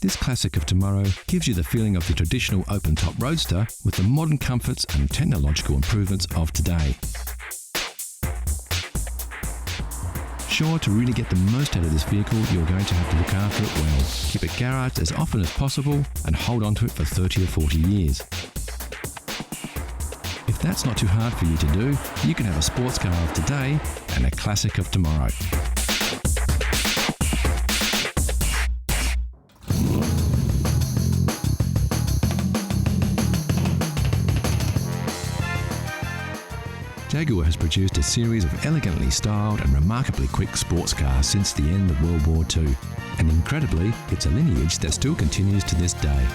This classic of tomorrow gives you the feeling of the traditional open-top roadster with the modern comforts and technological improvements of today. Sure, to really get the most out of this vehicle, you're going to have to look after it well. Keep it garaged as often as possible and hold on to it for 30 or 40 years. If that's not too hard for you to do, you can have a sports car of today and a classic of tomorrow. Jaguar has produced a series of elegantly styled and remarkably quick sports cars since the end of World War II, and incredibly, it's a lineage that still continues to this day.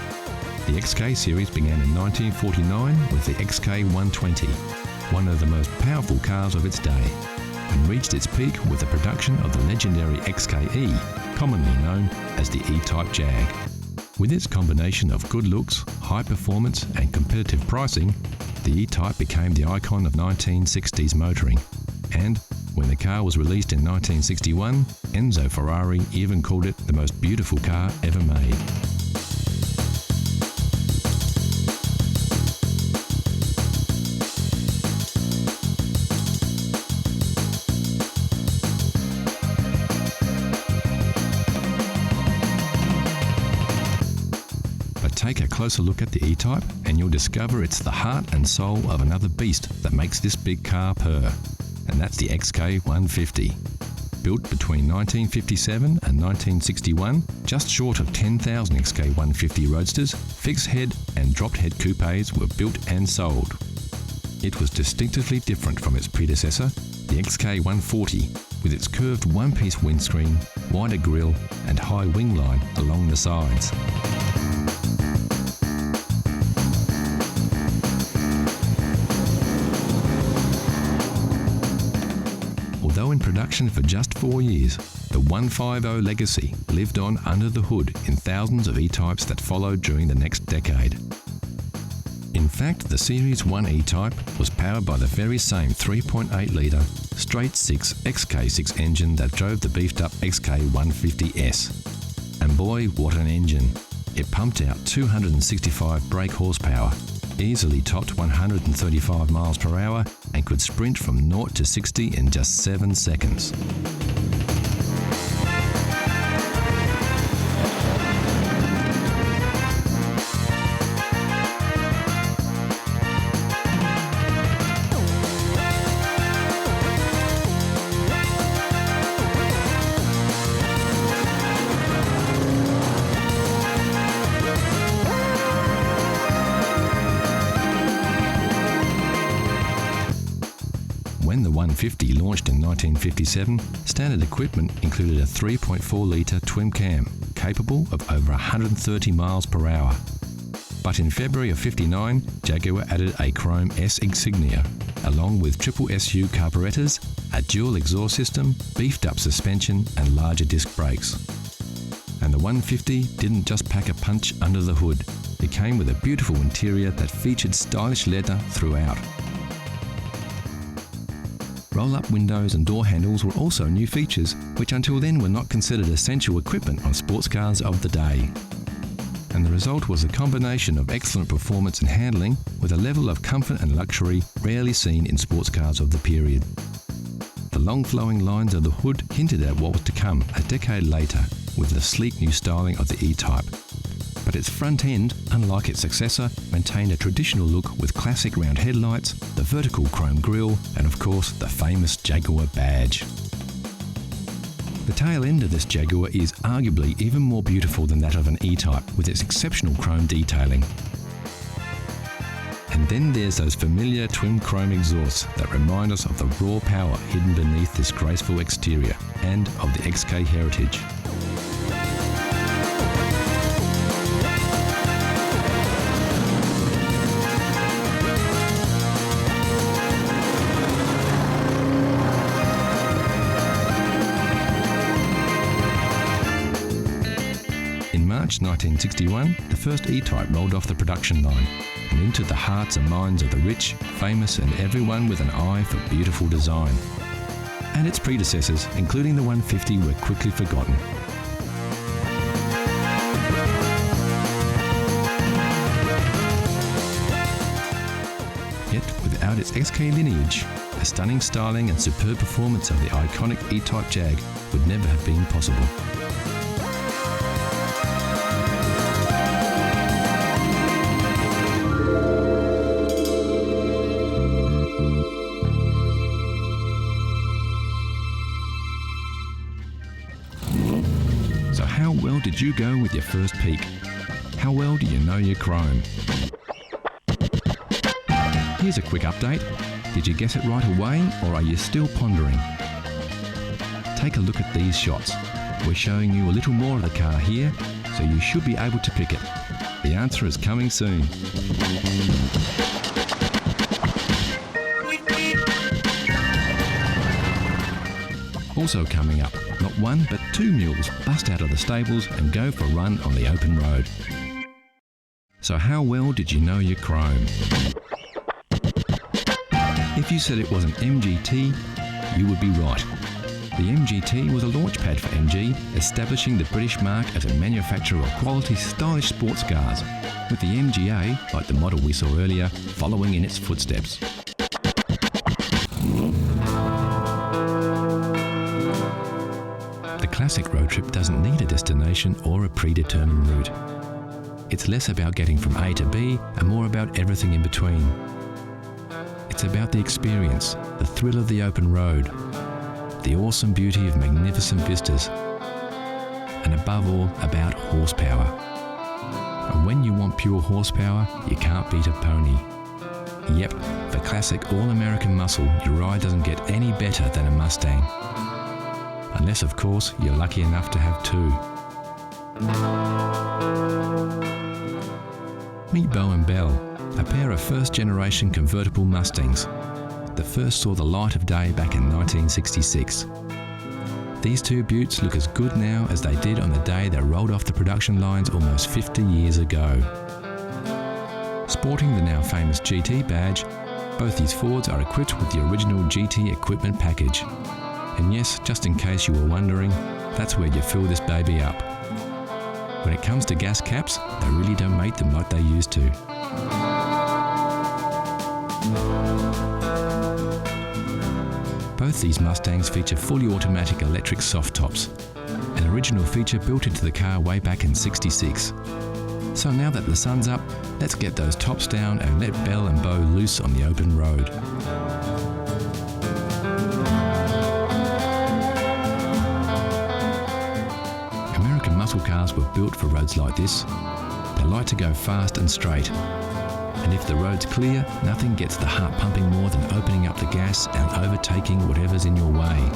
The XK series began in 1949 with the XK120, one of the most powerful cars of its day, and reached its peak with the production of the legendary XKE, commonly known as the E-Type Jag. With its combination of good looks, high performance and competitive pricing, the E-Type became the icon of 1960s motoring. And when the car was released in 1961, Enzo Ferrari even called it the most beautiful car ever made. Take a closer look at the E-Type and you'll discover it's the heart and soul of another beast that makes this big car purr, and that's the XK150. Built between 1957 and 1961, just short of 10,000 XK150 Roadsters, fixed head and dropped head coupes were built and sold. It was distinctively different from its predecessor, the XK140, with its curved one-piece windscreen, wider grille and high wing line along the sides. Although in production for just 4 years, the 150 legacy lived on under the hood in thousands of E-Types that followed during the next decade. In fact, the Series 1 E-Type was powered by the very same 3.8-litre straight-six XK6 engine that drove the beefed-up XK150S. And boy, what an engine! It pumped out 265 brake horsepower, easily topped 135 miles per hour, and could sprint from 0 to 60 in just 7 seconds. When the 150 launched in 1957, standard equipment included a 3.4-litre twin cam, capable of over 130 miles per hour. But in February of '59, Jaguar added a chrome S insignia, along with triple SU carburetors, a dual exhaust system, beefed-up suspension and larger disc brakes. And the 150 didn't just pack a punch under the hood. It came with a beautiful interior that featured stylish leather throughout. Roll-up windows and door handles were also new features, which until then were not considered essential equipment on sports cars of the day. And the result was a combination of excellent performance and handling with a level of comfort and luxury rarely seen in sports cars of the period. The long flowing lines of the hood hinted at what was to come a decade later with the sleek new styling of the E-Type. But its front end, unlike its successor, maintained a traditional look with classic round headlights, the vertical chrome grille, and of course the famous Jaguar badge. The tail end of this Jaguar is arguably even more beautiful than that of an E-Type, with its exceptional chrome detailing. And then there's those familiar twin chrome exhausts that remind us of the raw power hidden beneath this graceful exterior, and of the XK heritage. In March 1961, the first E-Type rolled off the production line and into the hearts and minds of the rich, famous and everyone with an eye for beautiful design. And its predecessors, including the 150, were quickly forgotten. its XK lineage, the stunning styling and superb performance of the iconic E-Type Jag would never have been possible. So how well did you go with your first peek? How well do you know your chrome? Here's a quick update. Did you guess it right away, or are you still pondering? Take a look at these shots. We're showing you a little more of the car here, so you should be able to pick it. The answer is coming soon. Also coming up, not one but two mules bust out of the stables and go for a run on the open road. So how well did you know your chrome? If you said it was an MGT, you would be right. The MGT was a launchpad for MG, establishing the British mark as a manufacturer of quality, stylish sports cars, with the MGA, like the model we saw earlier, following in its footsteps. The classic road trip doesn't need a destination or a predetermined route. It's less about getting from A to B and more about everything in between. It's about the experience, the thrill of the open road, the awesome beauty of magnificent vistas, and above all, about horsepower. And when you want pure horsepower, you can't beat a pony. Yep, for classic all-American muscle, your ride doesn't get any better than a Mustang. Unless, of course, you're lucky enough to have two. Meet Bo and Belle, a pair of first-generation convertible Mustangs. The first saw the light of day back in 1966. These two beauts look as good now as they did on the day they rolled off the production lines almost 50 years ago. Sporting the now famous GT badge, both these Fords are equipped with the original GT equipment package. And yes, just in case you were wondering, that's where you fill this baby up. When it comes to gas caps, they really don't make them like they used to. Both these Mustangs feature fully automatic electric soft tops, an original feature built into the car way back in '66. So now that the sun's up, let's get those tops down and let Belle and Bo loose on the open road. American muscle cars were built for roads like this. They like to go fast and straight. And if the road's clear, nothing gets the heart pumping more than opening up the gas and overtaking whatever's in your way.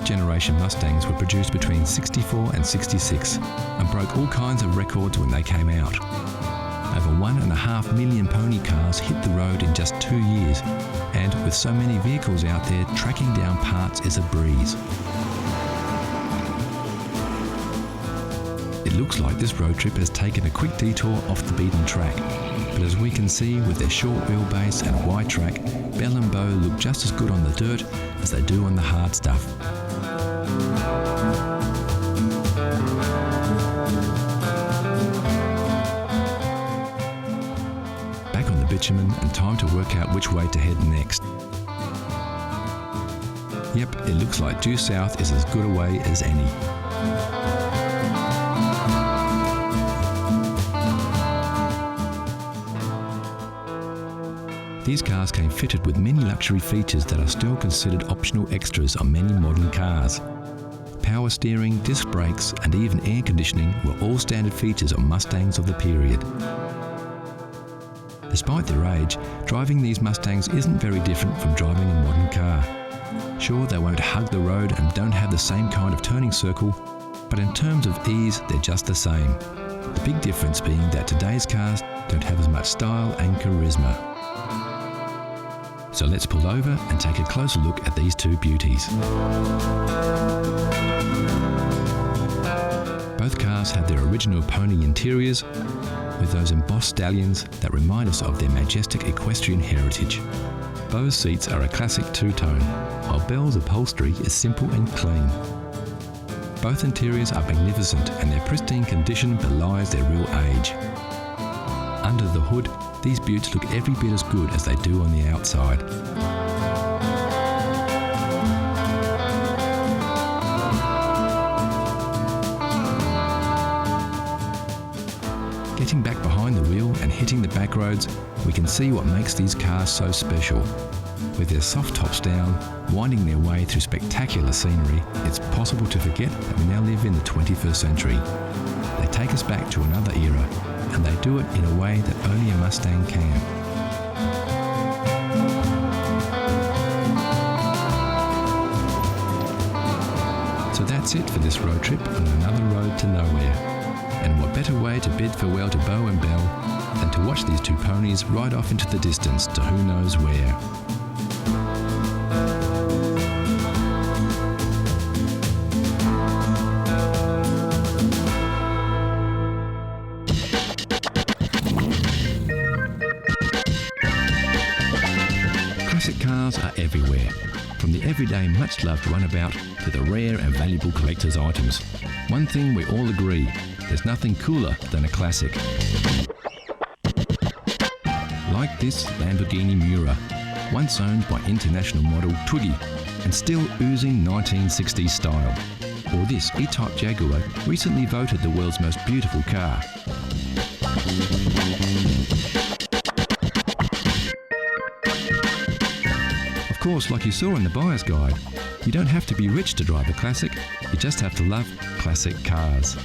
Generation Mustangs were produced between '64 and '66 and broke all kinds of records when they came out. Over 1.5 million pony cars hit the road in just 2 years, and with so many vehicles out there, tracking down parts is a breeze. It looks like this road trip has taken a quick detour off the beaten track, but as we can see with their short wheelbase and wide track, Belle and Bo look just as good on the dirt as they do on the hard stuff. Back on the bitumen and time to work out which way to head next. Yep, it looks like due south is as good a way as any. These cars came fitted with many luxury features that are still considered optional extras on many modern cars. Power steering, disc brakes, and even air conditioning were all standard features on Mustangs of the period. Despite their age, driving these Mustangs isn't very different from driving a modern car. Sure, they won't hug the road and don't have the same kind of turning circle, but in terms of ease, they're just the same. The big difference being that today's cars don't have as much style and charisma. So let's pull over and take a closer look at these two beauties. Both cars have their original pony interiors with those embossed stallions that remind us of their majestic equestrian heritage. Bose seats are a classic two-tone, while Bell's upholstery is simple and clean. Both interiors are magnificent and their pristine condition belies their real age. Under the hood, these beauts look every bit as good as they do on the outside. Getting back behind the wheel and hitting the back roads, we can see what makes these cars so special. With their soft tops down, winding their way through spectacular scenery, it's possible to forget that we now live in the 21st century. They take us back to another era, and they do it in a way that only a Mustang can. So that's it for this road trip on another road to nowhere. And what better way to bid farewell to Bo and Bell than to watch these two ponies ride off into the distance to who knows where. Classic cars are everywhere, from the everyday much-loved runabout to the rare and valuable collector's items. One thing we all agree, there's nothing cooler than a classic. Like this Lamborghini Miura, once owned by international model Twiggy and still oozing 1960s style. Or this E-Type Jaguar, recently voted the world's most beautiful car. Of course, like you saw in the buyer's guide, you don't have to be rich to drive a classic, you just have to love classic cars.